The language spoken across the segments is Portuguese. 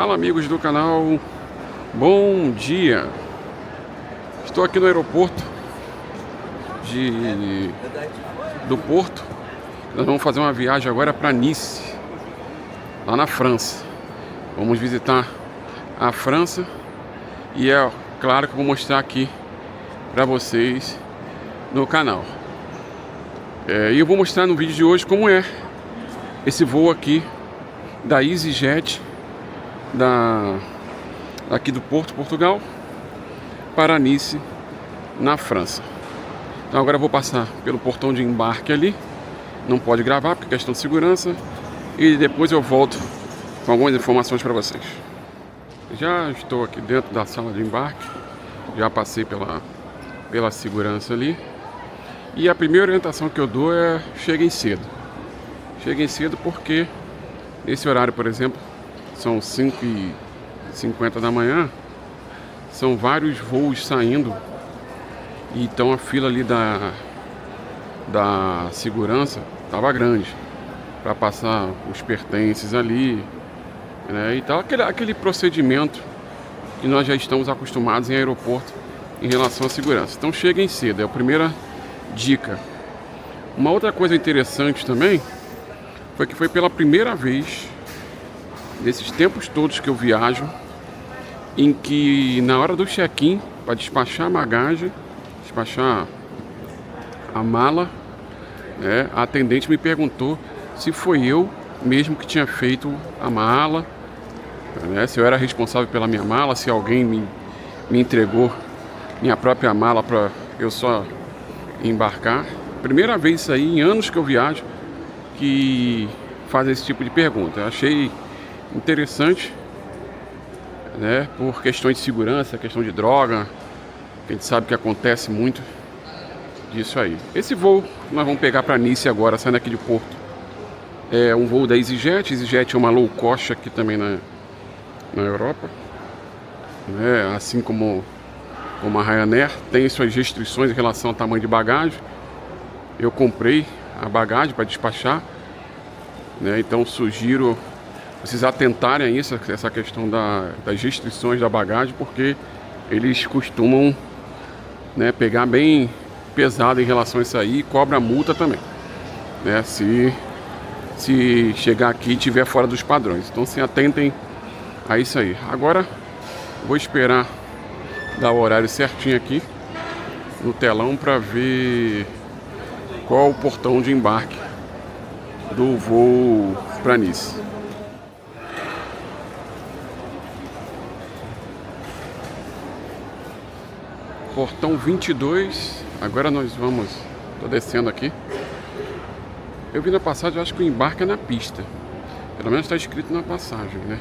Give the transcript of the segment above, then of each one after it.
Fala, amigos do canal, bom dia. Estou aqui no aeroporto do Porto. Nós vamos fazer uma viagem agora para Nice, lá na França. Vamos visitar a França e é claro que eu vou mostrar aqui para vocês no canal. E eu vou mostrar no vídeo de hoje como é esse voo aqui da EasyJet aqui do Porto, Portugal, para Nice, na França. Então agora eu vou passar pelo portão de embarque ali. Não pode gravar porque é questão de segurança. E depois eu volto com algumas informações para vocês. Já estou aqui dentro da sala de embarque. Já passei pela segurança ali. E a primeira orientação que eu dou é: cheguem cedo. Cheguem cedo porque nesse horário, por exemplo, são 5h50 da manhã. São vários voos saindo. E então a fila ali da segurança estava grande para passar os pertences ali, né? E tal, aquele procedimento que nós já estamos acostumados em aeroporto em relação à segurança. Então cheguem cedo, é a primeira dica. Uma outra coisa interessante também foi pela primeira vez nesses tempos todos que eu viajo, em que na hora do check-in, para despachar a bagagem, despachar a mala, né, a atendente me perguntou se foi eu mesmo que tinha feito a mala, né, se eu era responsável pela minha mala, se alguém me entregou minha própria mala para eu só embarcar. Primeira vez isso aí em anos que eu viajo que faz esse tipo de pergunta. Eu achei interessante, né, por questões de segurança, questão de droga, que a gente sabe que acontece muito disso aí. Esse voo nós vamos pegar para Nice agora, saindo aqui de Porto. É um voo da EasyJet. EasyJet é uma low cost aqui também na Europa, né, assim como a Ryanair. Tem suas restrições em relação ao tamanho de bagagem. Eu comprei a bagagem para despachar, né, então sugiro vocês atentarem a isso, essa questão das restrições da bagagem, porque eles costumam, né, pegar bem pesado em relação a isso aí e cobra multa também, né, se chegar aqui e estiver fora dos padrões. Então se atentem a isso aí. Agora vou esperar dar o horário certinho aqui no telão para ver qual o portão de embarque do voo para Nice. Portão 22. Agora nós vamos... Tô descendo aqui. Eu vi na passagem, eu acho que o embarque é na pista. Pelo menos está escrito na passagem, né,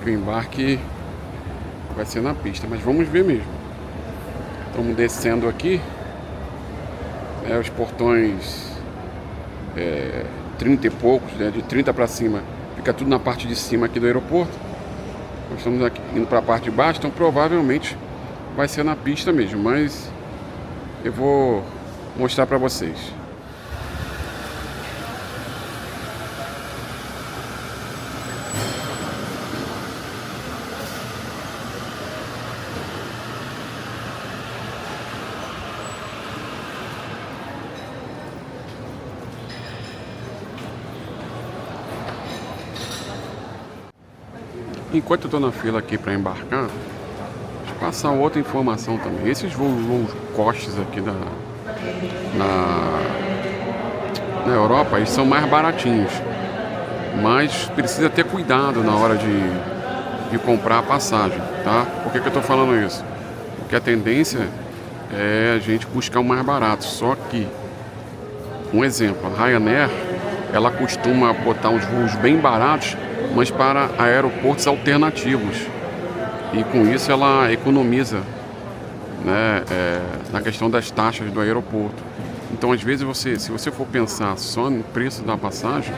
que o embarque vai ser na pista. Mas vamos ver mesmo. Estamos descendo aqui, né, os portões 30 e poucos, né, de 30 para cima. Fica tudo na parte de cima aqui do aeroporto. Nós estamos aqui indo para a parte de baixo, então provavelmente vai ser na pista mesmo, mas eu vou mostrar para vocês. Enquanto eu estou na fila aqui para embarcar, deixa eu passar outra informação também. Esses voos costes aqui na Europa, eles são mais baratinhos, mas precisa ter cuidado na hora de comprar a passagem, tá? Por que eu estou falando isso? Porque a tendência é a gente buscar o mais barato. Só que, um exemplo, a Ryanair, ela costuma botar uns voos bem baratos, mas para aeroportos alternativos, e com isso ela economiza, né, na questão das taxas do aeroporto. Então às vezes se você for pensar só no preço da passagem,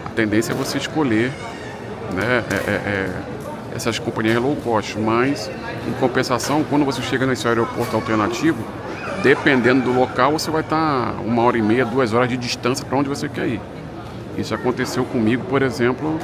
a tendência é você escolher, né, essas companhias low cost, mas em compensação, quando você chega nesse aeroporto alternativo, dependendo do local, você vai estar 1h30, 2 horas de distância para onde você quer ir. Isso aconteceu comigo, por exemplo,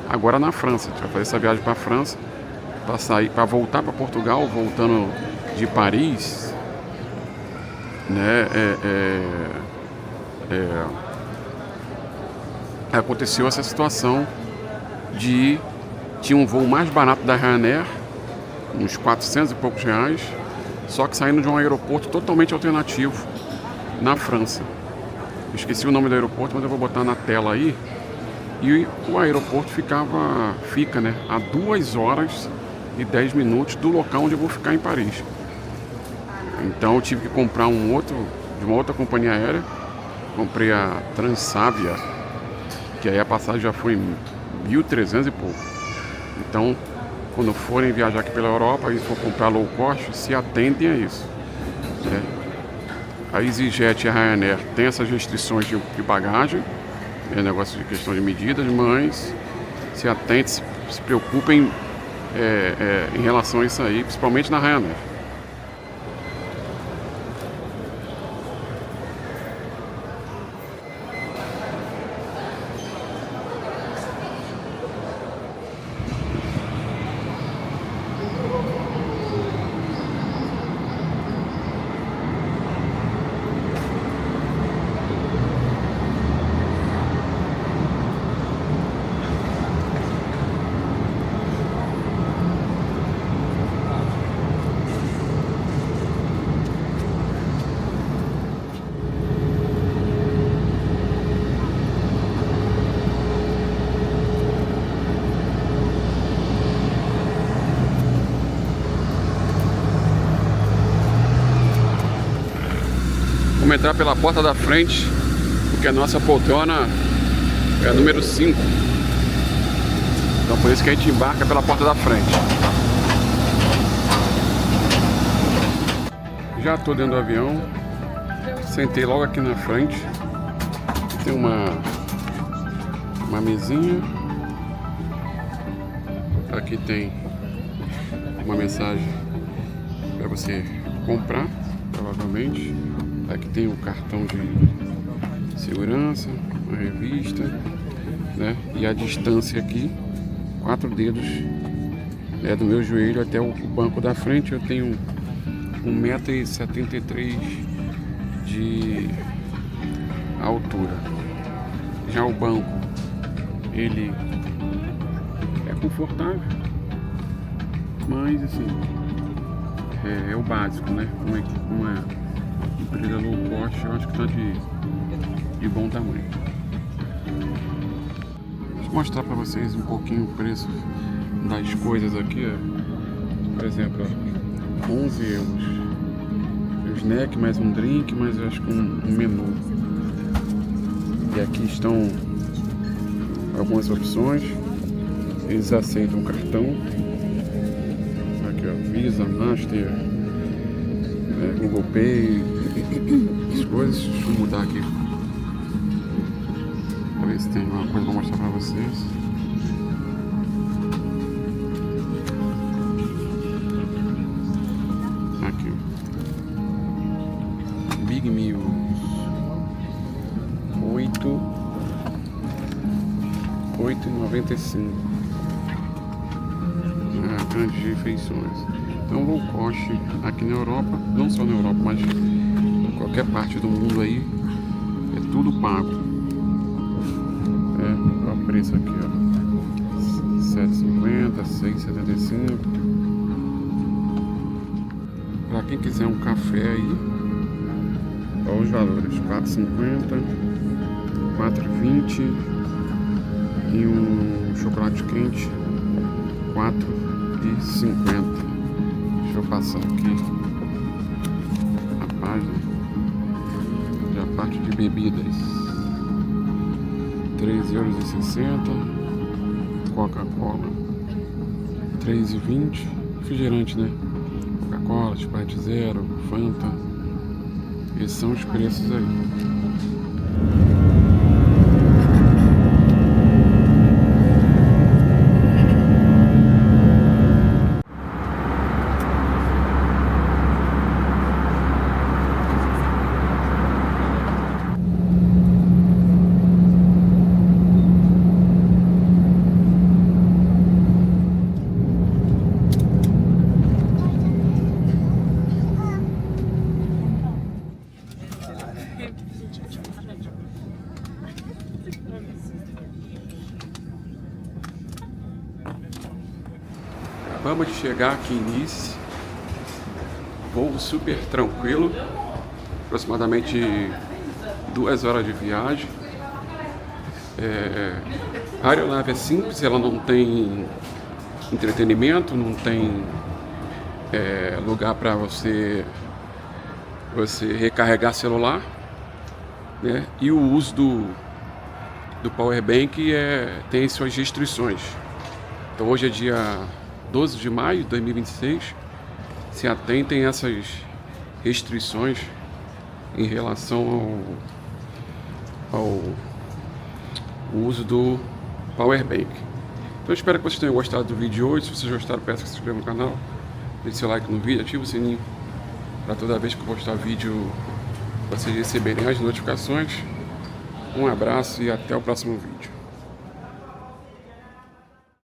agora na França. A gente vai fazer essa viagem para a França, para sair, para voltar para Portugal, voltando de Paris, né? Aconteceu essa situação de tinha um voo mais barato da Ryanair, uns 400 e poucos reais, só que saindo de um aeroporto totalmente alternativo na França. Esqueci o nome do aeroporto, mas eu vou botar na tela aí. E o aeroporto fica, né, a 2 horas e 10 minutos do local onde eu vou ficar em Paris. Então eu tive que comprar de uma outra companhia aérea. Comprei a Transavia, que aí a passagem já foi 1.300 e pouco. Então, quando forem viajar aqui pela Europa e for comprar low cost, se atentem a isso, né? A EasyJet e a Ryanair têm essas restrições de bagagem, é negócio de questão de medidas, mas se atentem, se preocupem em relação a isso aí, principalmente na Ryanair. Vamos entrar pela porta da frente, porque a nossa poltrona é a número 5. Então por isso que a gente embarca pela porta da frente. Já estou dentro do avião, sentei logo aqui na frente. Tem uma mesinha. Aqui tem uma mensagem para você comprar, provavelmente. Aqui tem o cartão de segurança, uma revista, né? E a distância aqui, 4 dedos, né, do meu joelho até o banco da frente. Eu tenho 1,73 m de altura. Já o banco, ele é confortável, mas assim, é o básico, né? Uma empresa low cost, eu acho que está de bom tamanho. Deixa eu mostrar para vocês um pouquinho o preço das coisas aqui, ó. Por exemplo, ó, 11 euros. Um snack mais um drink, mais eu acho que um menu. E aqui estão algumas opções. Eles aceitam cartão. Aqui, ó, Visa, Master, Google Pay, as coisas. Deixa eu mudar aqui pra ver se tem alguma coisa pra mostrar pra vocês. Aqui, Big Meals, 8,95. Grandes refeições. Então, low cost aqui na Europa, não só na Europa, mas em qualquer parte do mundo aí, é tudo pago. Olha o preço aqui, ó, 7,50, 6,75. Para quem quiser um café aí, olha os valores: 4,50, 4,20 e um chocolate quente, 4,50. Deixa eu passar aqui a página de a parte de bebidas. 3,60 €. Coca-Cola 3,20 €. Refrigerante, né? Coca-Cola, Sprite Zero, Fanta. Esses são os preços aí. Acabamos de chegar aqui em Nice, voo super tranquilo, aproximadamente 2 horas de viagem. A aeronave é simples, ela não tem entretenimento, não tem lugar para você recarregar celular, né? E o uso do power bank tem suas restrições. Então hoje é dia 12 de maio de 2026, se atentem a essas restrições em relação ao uso do power bank. Então eu espero que vocês tenham gostado do vídeo de hoje. Se vocês gostaram, peço que se inscrevam no canal, deixe seu like no vídeo, ative o sininho para toda vez que eu postar vídeo vocês receberem as notificações. Um abraço e até o próximo vídeo.